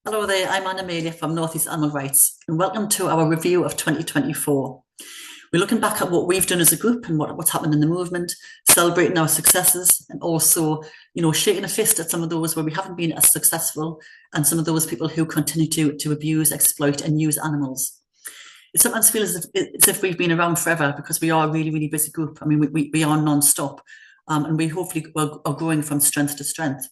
Hello there, I'm Anna Amelia from North East Animal Rights, and welcome to our review of 2024. We're looking back at what we've done as a group and what's happened in the movement, celebrating our successes, and also, shaking a fist at some of those where we haven't been as successful, and some of those people who continue to abuse, exploit, and use animals. It sometimes feels as if we've been around forever because we are a really, really busy group. I mean, we are non-stop, and we hopefully are growing from strength to strength.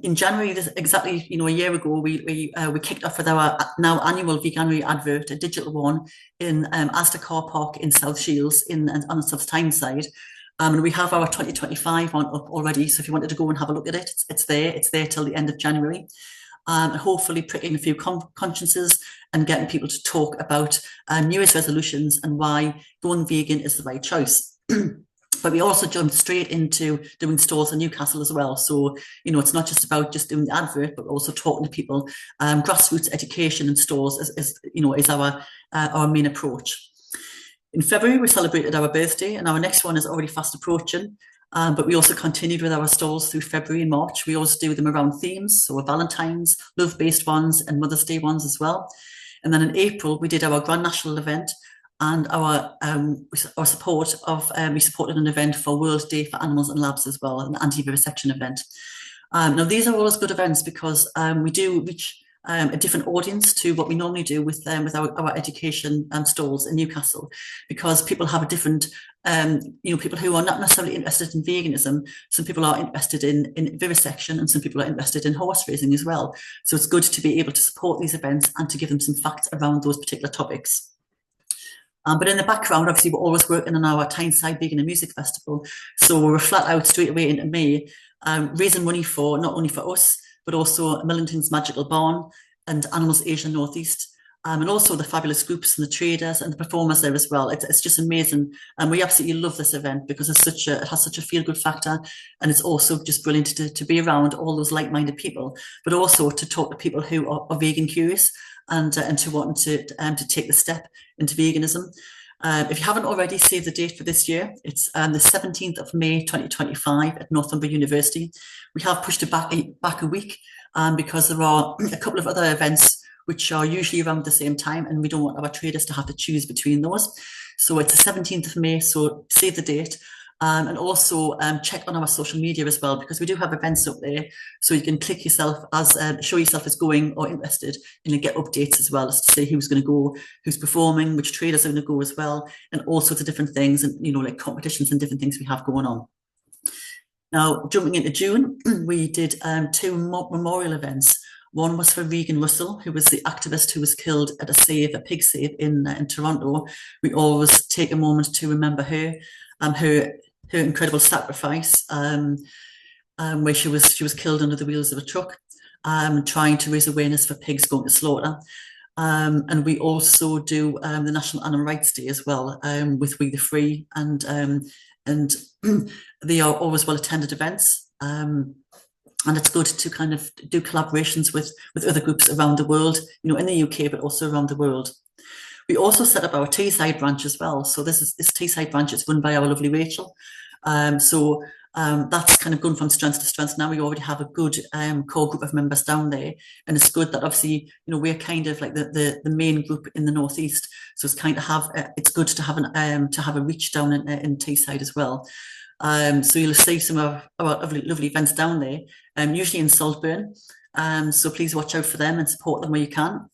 In January, exactly a year ago, we kicked off with our now annual Veganuary advert, a digital one in Asda Car Park in South Shields on the South Tyneside. And we have our 2025 one up already. So if you wanted to go and have a look at it, it's there. It's there till the end of January. And hopefully pricking a few consciences and getting people to talk about New Year's resolutions and why going vegan is the right choice. But we also jumped straight into doing stalls in Newcastle as well. So, it's not just about just doing the advert, but also talking to people. Grassroots education and stalls is our main approach. In February, we celebrated our birthday, and our next one is already fast approaching. But we also continued with our stalls through February and March. We always do them around themes, so Valentine's, love-based ones, and Mother's Day ones as well. And then in April, we did our Grand National event, and we supported an event for World Day for Animals and Labs as well, an anti-vivisection event. Now these are always good events because we do reach a different audience to what we normally do with our education stalls in Newcastle, because people have a different people who are not necessarily interested in veganism. Some people are interested in vivisection, and some people are interested in horse racing as well. So it's good to be able to support these events and to give them some facts around those particular topics. But in the background, obviously, we're always working on our Tyneside Vegan and Music Festival. So we're flat out straight away into May, raising money for not only for us, but also Millington's Magical Barn and Animals Asia Northeast, and also the fabulous groups and the traders and the performers there as well. It's just amazing. And we absolutely love this event because it has such a feel-good factor. And it's also just brilliant to be around all those like-minded people, but also to talk to people who are vegan curious and to want to take the step into veganism. If you haven't already, save the date for this year. It's the 17th of May 2025 at Northumbria University. We have pushed it back a week because there are a couple of other events which are usually around the same time, and we don't want our traders to have to choose between those. So it's the 17th of May, so save the date. And also check on our social media as well, because we do have events up there, so you can click yourself show yourself as going or interested, and get updates as well as to say who's going to go, who's performing, which traders are going to go as well, and all sorts of different things, and like competitions and different things we have going on. Now, jumping into June, we did two memorial events. One was for Regan Russell, who was the activist who was killed at a pig save in Toronto. We always take a moment to remember her, her incredible sacrifice, where she was killed under the wheels of a truck, trying to raise awareness for pigs going to slaughter. And we also do the National Animal Rights Day as well, with We the Free, and they are always well-attended events. And it's good to kind of do collaborations with other groups around the world, in the UK, but also around the world. We also set up our Teesside branch as well. So this Teesside branch is run by our lovely Rachel. That's kind of gone from strength to strength. Now we already have a good core group of members down there, and it's good that obviously we're kind of like the main group in the northeast. So it's kind of it's good to have a reach down in Teesside as well. So you'll see some of our lovely events down there, usually in Saltburn. So please watch out for them and support them where you can.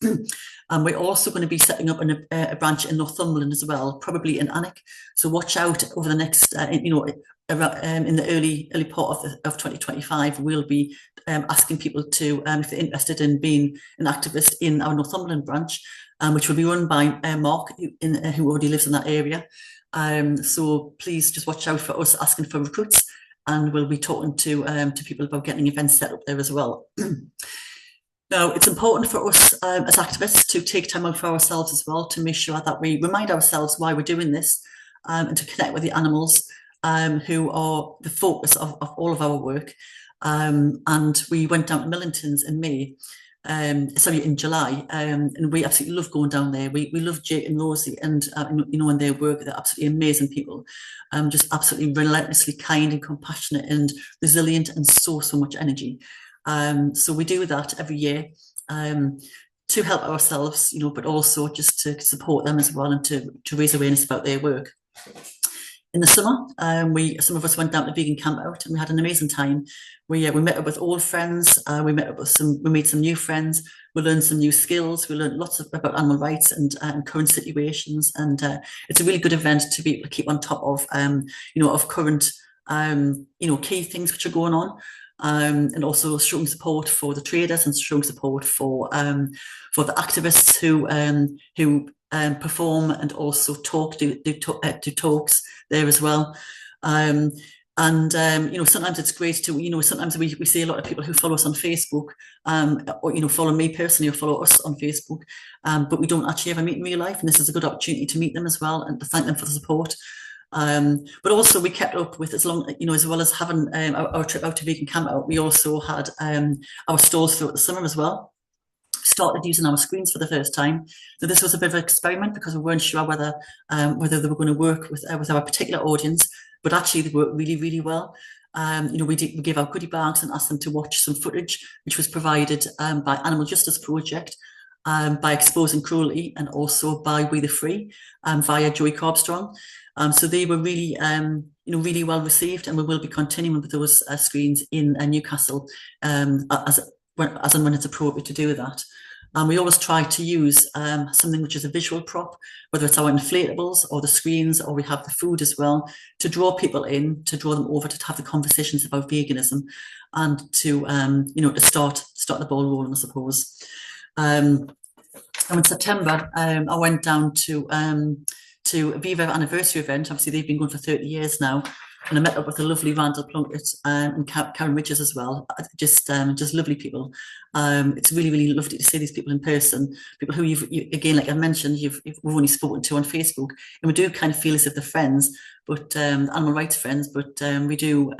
And we're also going to be setting up a branch in Northumberland as well, probably in Alnwick. So watch out over the next, in the early part of 2025, we'll be asking people to, if they're interested in being an activist in our Northumberland branch, which will be run by Mark, who already lives in that area. So please just watch out for us asking for recruits, and we'll be talking to people about getting events set up there as well. Now, it's important for us as activists to take time out for ourselves as well, to make sure that we remind ourselves why we're doing this, and to connect with the animals who are the focus of all of our work. And we went down to Millington's in May, in July, and we absolutely love going down there. We love Jake and Rosie, and and their work. They're absolutely amazing people, just absolutely relentlessly kind and compassionate and resilient, and so much energy. So we do that every year, to help ourselves, but also just to support them as well and to raise awareness about their work. In the summer, some of us went down to Vegan Camp Out and we had an amazing time. We met up with old friends. We made some new friends. We learned some new skills. We learned lots about animal rights and current situations. And it's a really good event to be able to keep on top of, of current, key things which are going on. And also showing support for the traders and showing support for the activists who perform and also do talks there as well. Sometimes it's great to, sometimes we see a lot of people who follow us on Facebook, or, follow me personally or follow us on Facebook, but we don't actually ever meet in real life. And this is a good opportunity to meet them as well and to thank them for the support. But also we kept up with, as well as having our trip out to Vegan Camp Out, we also had our stores throughout the summer as well. Started using our screens for the first time. So this was a bit of an experiment because we weren't sure whether they were going to work with our particular audience, but actually they worked really, really well. We gave out goodie bags and asked them to watch some footage, which was provided by Animal Justice Project, by Exposing Cruelty, and also by We the Free, via Joey Carbstrong. So they were really, really well received, and we will be continuing with those screens in Newcastle as and when it's appropriate to do that. And we always try to use something which is a visual prop, whether it's our inflatables or the screens, or we have the food as well, to draw people in, to draw them over to have the conversations about veganism, and to to start the ball rolling, I suppose. And in September, I went down to Aviva anniversary event. Obviously, they've been going for 30 years now. And I met up with the lovely Randall Plunkett and Karen Richards as well. Just lovely people. It's really, really lovely to see these people in person. People who again, like I mentioned, we've only spoken to on Facebook, and we do kind of feel as if they're friends, but animal rights friends. But we do.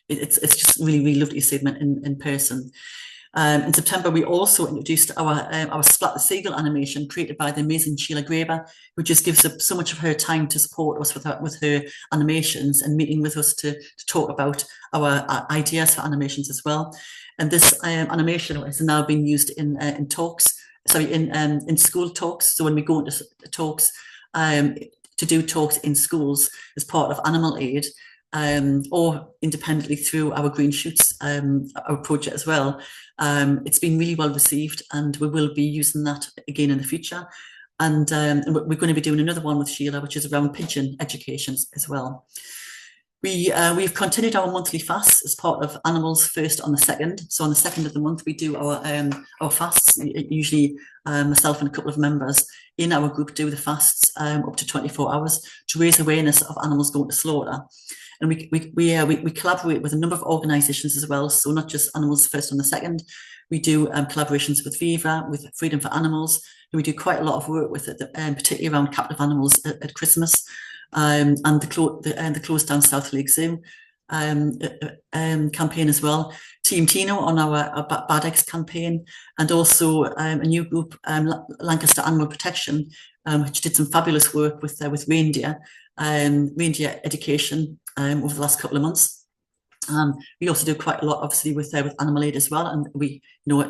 It's just really, really lovely to see them in person. In September, we also introduced our Splat the Seagull animation created by the amazing Sheila Graber, who just gives up so much of her time to support us with her animations and meeting with us to talk about our ideas for animations as well. And this animation is now being used in school talks. So when we go into talks, to do talks in schools as part of Animal Aid, or independently through our Green Shoots, our project as well. It's been really well received, and we will be using that again in the future. And we're going to be doing another one with Sheila, which is around pigeon education as well. We've continued our monthly fasts as part of Animals First on the 2nd. So on the 2nd of the month, we do our fasts. Usually myself and a couple of members in our group do the fasts up to 24 hours to raise awareness of animals going to slaughter. And we collaborate with a number of organisations as well. So not just Animals First on the 2nd. We do collaborations with Viva, with Freedom for Animals, who we do quite a lot of work with, particularly around captive animals at Christmas, and the Closed Down South Lake Zoo campaign as well. Team Tino on our Bad Eggs campaign, and also a new group, Lancaster Animal Protection, which did some fabulous work with reindeer education over the last couple of months. We also do quite a lot, obviously, with Animal Aid as well. And we,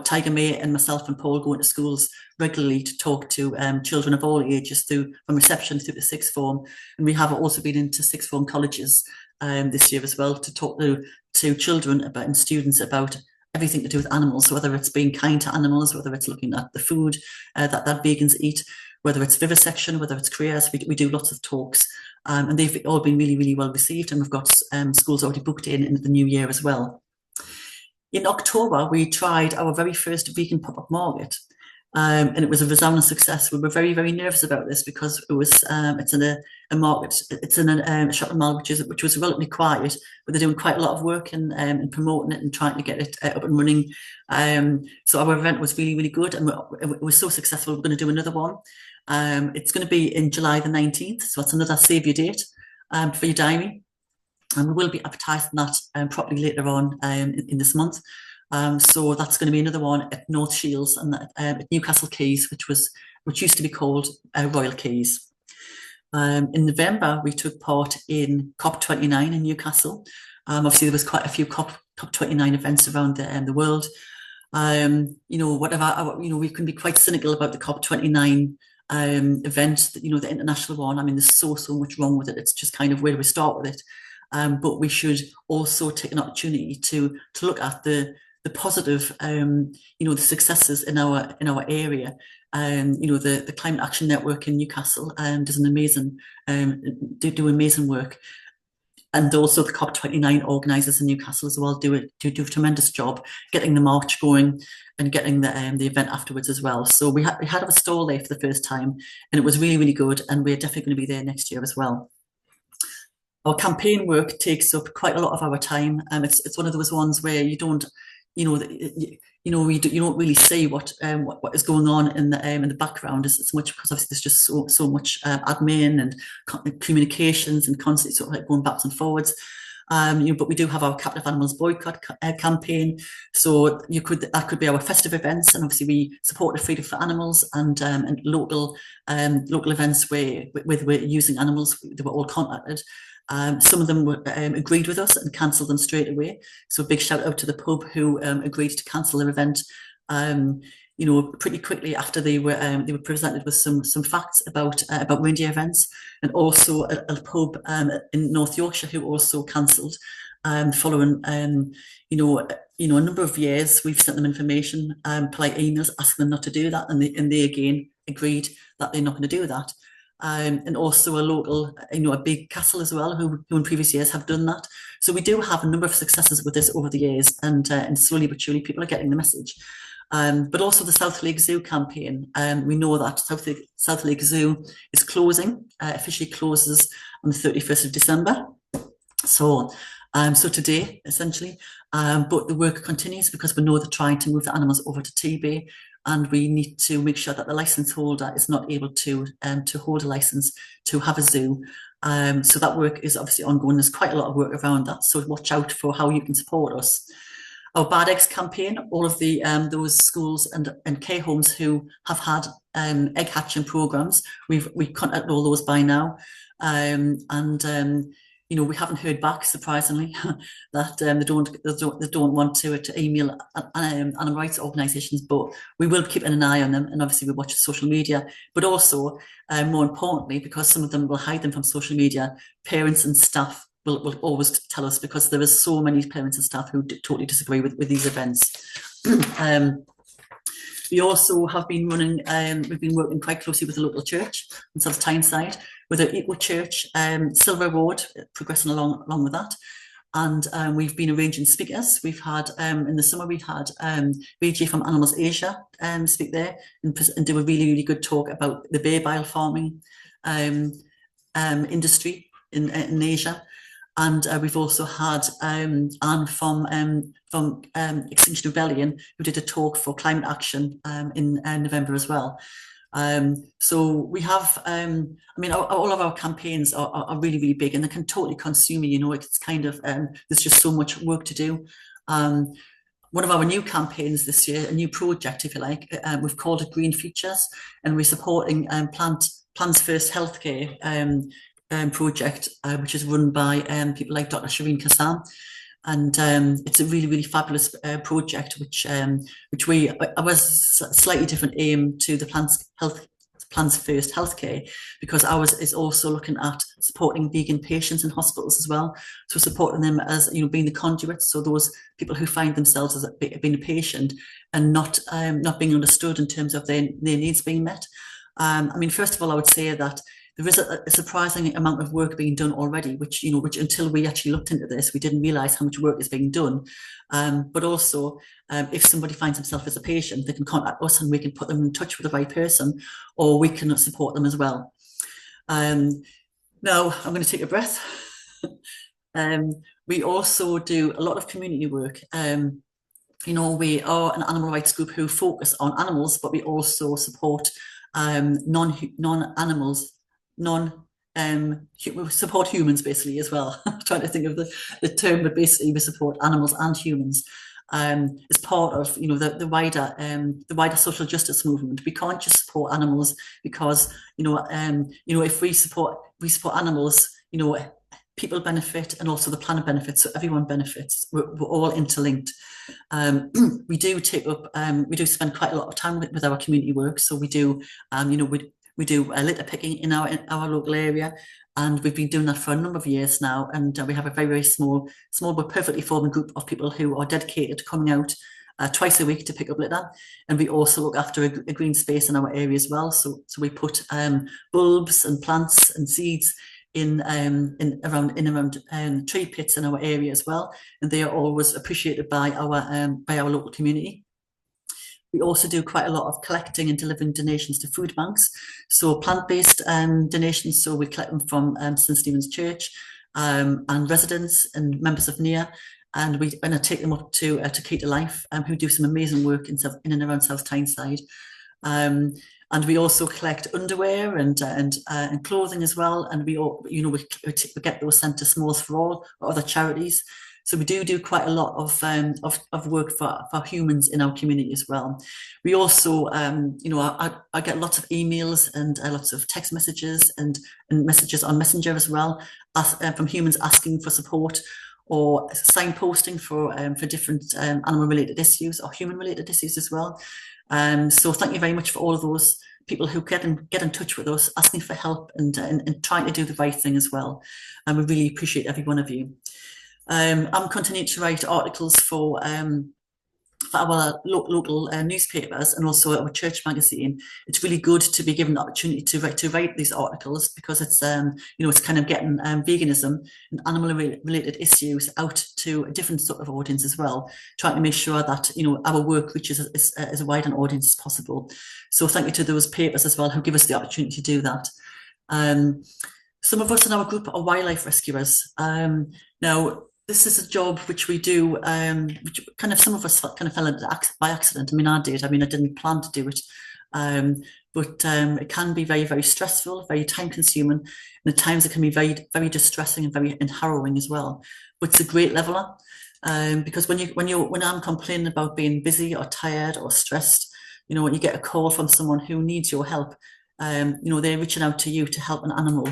Tiger May and myself and Paul go into schools regularly to talk to children of all ages from reception through the sixth form. And we have also been into sixth form colleges this year as well to talk to children and students about everything to do with animals. So whether it's being kind to animals, whether it's looking at the food that vegans eat, whether it's vivisection, whether it's careers, we do lots of talks. And they've all been really, really well received. And we've got schools already booked in the new year as well. In October, we tried our very first vegan pop-up market. And it was a resounding success. We were very, very nervous about this because it's in a market, it's in a shopping mall which was relatively quiet, but they're doing quite a lot of work in promoting it and trying to get it up and running. So our event was really, really good, and it was so successful. We're going to do another one. It's going to be in July the 19th, so it's another save your date for your diary. And we will be advertising that properly later on in this month. So that's going to be another one at North Shields and at Newcastle Quays, which used to be called Royal Quays. In November, we took part in COP29 in Newcastle. Obviously, there was quite a few COP29 events around the world. Whatever, we can be quite cynical about the COP29 event, the international one. I mean, there's so much wrong with it. It's just kind of where do we start with it? But we should also take an opportunity to look at the positive, the successes in our area. The Climate Action Network in Newcastle does an amazing, do amazing work. And also the COP29 organisers in Newcastle as well do a tremendous job getting the march going and getting the event afterwards as well. So we had a stall there for the first time, and it was really good. And we're definitely going to be there next year as well. Our campaign work takes up quite a lot of our time. It's one of those ones where you don't, you don't really see what is going on in the background as much, because obviously there's just so much admin and communications and constantly sort of like going backwards and forwards. But we do have our Captive Animals boycott campaign. So that could be our festive events, and obviously we support the Freedom for Animals and local events where we're using animals. They were all contacted. Some of them were, agreed with us and cancelled them straight away. So big shout out to the pub who agreed to cancel their event. Pretty quickly after they were presented with some facts about reindeer events, and also a pub in North Yorkshire who also cancelled following a number of years. We've sent them information, polite emails asking them not to do that, and they again agreed that they're not going to do that. And also a local, a big castle as well, who in previous years have done that. So we do have a number of successes with this over the years, and slowly but surely people are getting the message. But also the South Lake Zoo campaign. We know that South Lake Zoo is closing, officially closes on the 31st of December. So today, essentially. But the work continues because we know they're trying to move the animals over to Tebay, and we need to make sure that the license holder is not able to hold a license to have a zoo. So that work is obviously ongoing. There's quite a lot of work around that. So watch out for how you can support us. Our Bad Eggs campaign, all of the those schools and care homes who have had egg hatching programs, we've contacted all those by now, we haven't heard back, surprisingly, that they don't want to email animal rights organisations, but we will keep an eye on them, and obviously we watch social media. But also, more importantly, because some of them will hide them from social media, parents and staff will always tell us, because there are so many parents and staff who totally disagree with these events. We also have been running, we've been working quite closely with the local church on South Tyneside, with the Equal Church, Silver Road, progressing along with that. And we've been arranging speakers. We've had, in the summer, we had BJ from Animals Asia speak there and do a really good talk about the bear bile farming industry in Asia. And we've also had Anne from Extinction Rebellion, who did a talk for climate action in November as well. So we have, all of our campaigns are really big, and they can totally consume you. It's kind of, there's just so much work to do. One of our new campaigns this year, a new project, if you like, we've called it Green Futures, and we're supporting Plants First Healthcare project, which is run by people like Dr. Shireen Kassam. And it's a really fabulous project, which was a slightly different aim to the Plants First Healthcare, because ours is also looking at supporting vegan patients in hospitals as well. So supporting them as being the conduits, so those people who find themselves as being a patient and not being understood in terms of their needs being met. First of all, I would say that there is a surprising amount of work being done already, which until we actually looked into this, we didn't realise how much work is being done. But also, if somebody finds themselves as a patient, they can contact us and we can put them in touch with the right person, or we can support them as well. Now, I'm going to take a breath. We also do a lot of community work. We are an animal rights group who focus on animals, but we also support non-animals. We support humans basically as well. I'm trying to think of the term, but basically we support animals and humans as part of the wider social justice movement. We can't just support animals because if we support animals, people benefit and also the planet benefits, so everyone benefits. We're all interlinked. We do we do spend quite a lot of time with our community work. So we do, we do litter picking in our local area, and we've been doing that for a number of years now. And we have a very, very small but perfectly formed group of people who are dedicated to coming out twice a week to pick up litter. And we also look after a green space in our area as well. So we put bulbs and plants and seeds in around tree pits in our area as well, and they are always appreciated by our local community. We also do quite a lot of collecting and delivering donations to food banks, so plant-based donations. So we collect them from St Stephen's Church and residents and members of NEAR, and we take them up to Key to Life, who do some amazing work in and around South Tyneside. And we also collect underwear and clothing as well. And we get those sent to Smalls for All or other charities. So we do quite a lot of work for humans in our community as well. We also, I get lots of emails and lots of text messages and messages on Messenger as well, from humans asking for support or signposting for different animal-related issues or human-related issues as well. So thank you very much for all of those people who get in touch with us, asking for help and trying to do the right thing as well. And we really appreciate every one of you. I'm continuing to write articles for our local newspapers and also our church magazine. It's really good to be given the opportunity to write these articles, because it's it's kind of getting veganism and animal related issues out to a different sort of audience as well, trying to make sure that our work reaches as wide an audience as possible. So thank you to those papers as well who give us the opportunity to do that. Some of us in our group are wildlife rescuers. Now, this is a job which we do, which kind of some of us kind of fell into by accident. I mean, I did. I mean, I didn't plan to do it, but it can be very, very stressful, very time consuming, and at times it can be very, very distressing and harrowing as well. But it's a great leveler, because when I'm complaining about being busy or tired or stressed, when you get a call from someone who needs your help, they're reaching out to you to help an animal.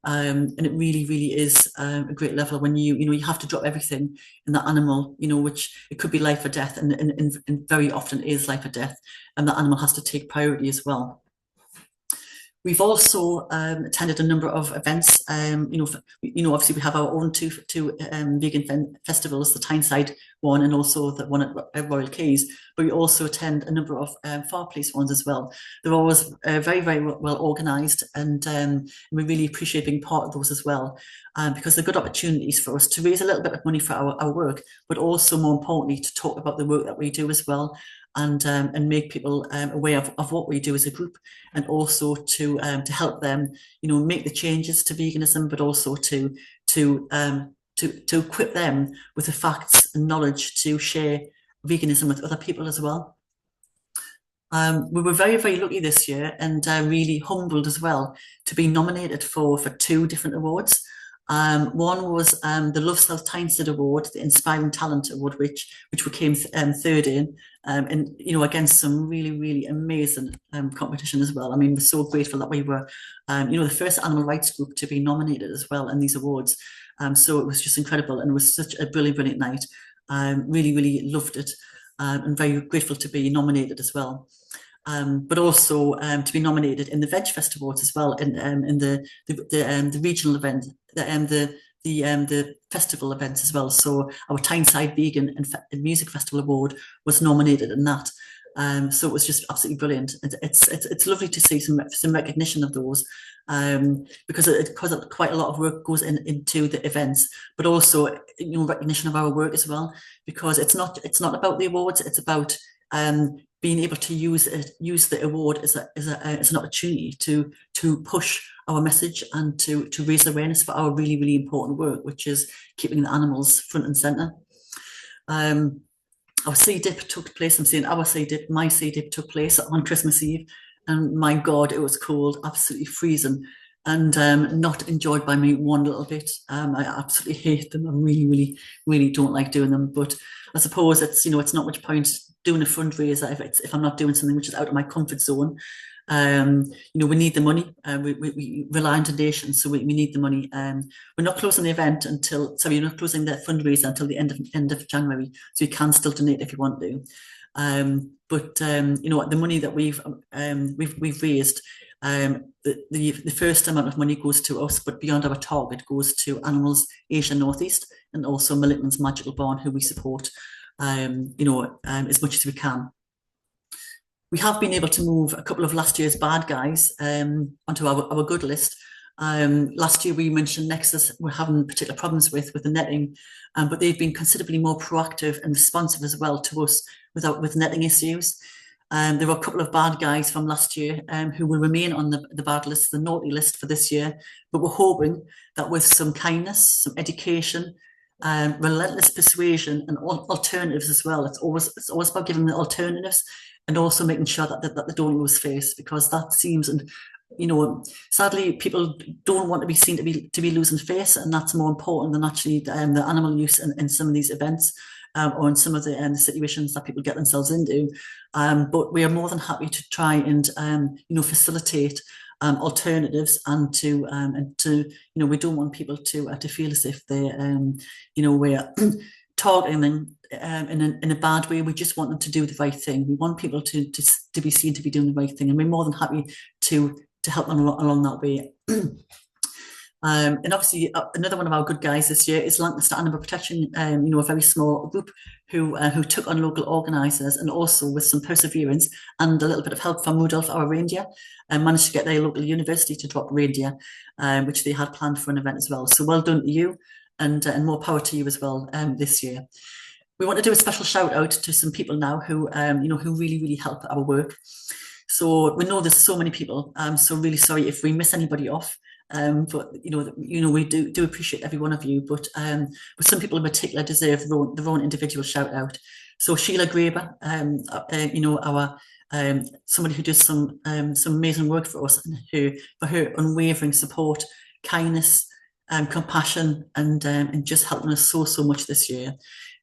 And it really, really is a great level when you have to drop everything in that animal, which it could be life or death, and very often is life or death, and that animal has to take priority as well. We've also attended a number of events. Obviously we have our own two vegan festivals, the Tyneside one and also the one at Royal Quays, but we also attend a number of Far Place ones as well. They're always very, very well organised, and we really appreciate being part of those as well, because they're good opportunities for us to raise a little bit of money for our work, but also more importantly to talk about the work that we do as well, and make people aware of what we do as a group, and also to help them, make the changes to veganism, but also to equip them with the facts and knowledge to share veganism with other people as well. We were very, very lucky this year, and really humbled as well to be nominated for 2 different awards. One was the Love South Tyneside Award, the Inspiring Talent Award, which we came third in, and against some really, really amazing competition as well. I mean, we're so grateful that we were, the first animal rights group to be nominated as well in these awards. So it was just incredible, and it was such a brilliant, brilliant night. Really, really loved it, and very grateful to be nominated as well. But also to be nominated in the Veg Fest Awards as well, in the regional event, the festival events as well. So our Tyneside Vegan and Music Festival Award was nominated in that. So it was just absolutely brilliant. It's lovely to see some recognition of those, because quite a lot of work goes into the events, but also recognition of our work as well. Because it's not about the awards; it's about being able to use the award as an opportunity to push our message and to raise awareness for our really, really important work, which is keeping the animals front and centre. Our sea dip took place. I'm saying our sea dip. My sea dip took place on Christmas Eve, and my God, it was cold, absolutely freezing, and not enjoyed by me one little bit. I absolutely hate them. I really, really, really don't like doing them. But I suppose it's not much point doing a fundraiser if I'm not doing something which is out of my comfort zone. We need the money. We rely on donations, so we need the money. We're not closing the event until, sorry, we're not closing the fundraiser until the end of January, so you can still donate if you want to. But the money that we've raised, the first amount of money goes to us, but beyond our target goes to Animals Asia Northeast and also Millington's Magical Barn, who we support, as much as we can. We have been able to move a couple of last year's bad guys onto our good list. Last year we mentioned Nexus we're having particular problems with the netting, but they've been considerably more proactive and responsive as well to us with netting issues. There were a couple of bad guys from last year who will remain on the bad list, the naughty list for this year, but we're hoping that with some kindness, some education, relentless persuasion and alternatives as well. It's always about giving the alternatives and also making sure that they don't lose face, because that seems, and sadly people don't want to be seen to be losing face, and that's more important than actually the animal use in some of these events or in some of the situations that people get themselves into. But we are more than happy to try and facilitate alternatives and to we don't want people to feel as if they we're targeting them in a bad way. We just want them to do the right thing. We want people to be seen to be doing the right thing, and we're more than happy to help them along that way. And obviously, another one of our good guys this year is Lancaster Animal Protection. A very small group who took on local organisers, and also with some perseverance and a little bit of help from Rudolph, our reindeer, and managed to get their local university to drop reindeer, which they had planned for an event as well. So well done to you, and more power to you as well this year. We want to do a special shout out to some people now who really help our work. So we know there's so many people. So really sorry if we miss anybody off. But we do appreciate every one of you. But some people in particular deserve their own individual shout out. So Sheila Graber, our somebody who does some amazing work for us, and for her unwavering support, kindness, compassion, and just helping us so much this year.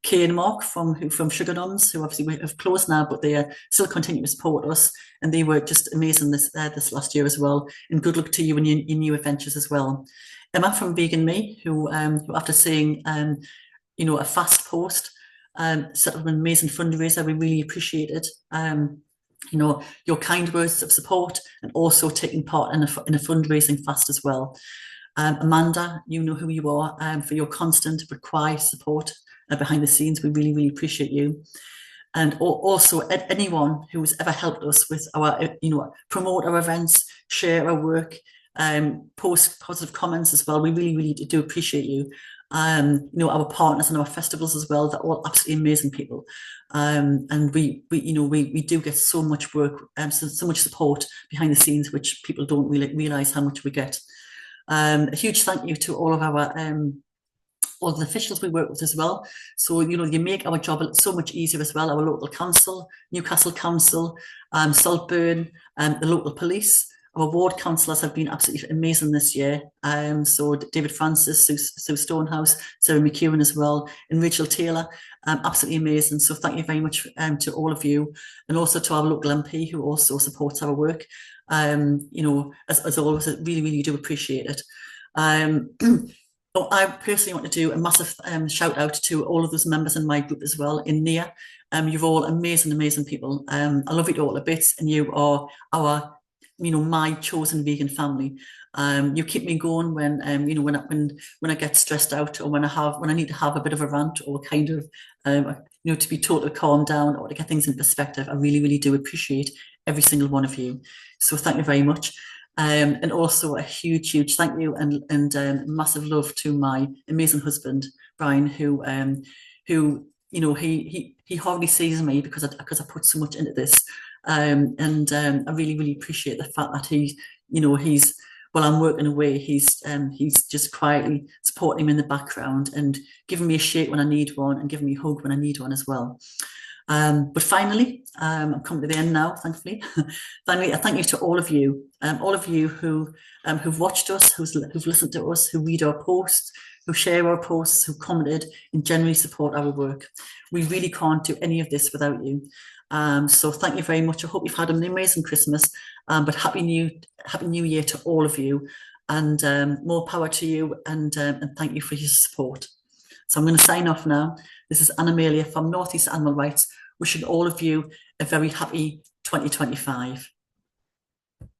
Kay and Mark from Sugar Noms, who obviously we have closed now, but they still continue to support us, and they were just amazing this last year as well. And good luck to you in your new adventures as well. Emma from Vegan Me, who after seeing a fast post, set up an amazing fundraiser. We really appreciate it. Your kind words of support, and also taking part in a fundraising fast as well. Amanda, you know who you are, for your constant but quiet support behind the scenes. We really appreciate you. And also anyone who has ever helped us with our, promote our events, share our work, post positive comments as well. We really do appreciate you. Our partners and our festivals as well. They're all absolutely amazing people. And we do get so much work and so much support behind the scenes, which people don't really realize how much we get. A huge thank you to all of our all the officials we work with as well. So, you make our job so much easier as well. Our local council, Newcastle Council, Saltburn, the local police. Our ward councillors have been absolutely amazing this year. So David Francis, Sue Stonehouse, Sarah McEwen as well, and Rachel Taylor, absolutely amazing. So thank you very much to all of you, and also to our local MP who also supports our work. As always, I really do appreciate it. I personally want to do a massive shout out to all of those members in my group as well in NEA. You're all amazing people. I love you all a bit, and you are our, my chosen vegan family. You keep me going when when I get stressed out, or when I need to have a bit of a rant, or kind of to be totally calmed down, or to get things in perspective. I really do appreciate every single one of you. So thank you very much. And also a huge thank you and massive love to my amazing husband Brian, who he hardly sees me because I put so much into this, and I really appreciate the fact that he's while I'm working away, he's just quietly supporting me in the background and giving me a shake when I need one, and giving me a hug when I need one as well. But finally, I'm coming to the end now, thankfully. Finally, I thank you to all of you who've watched us, who've listened to us, who read our posts, who share our posts, who commented and generally support our work. We really can't do any of this without you. So thank you very much. I hope you've had an amazing Christmas, but Happy New Year to all of you, and more power to you, and thank you for your support. So I'm going to sign off now. This is Anna Amelia from North East Animal Rights, wishing all of you a very happy 2025.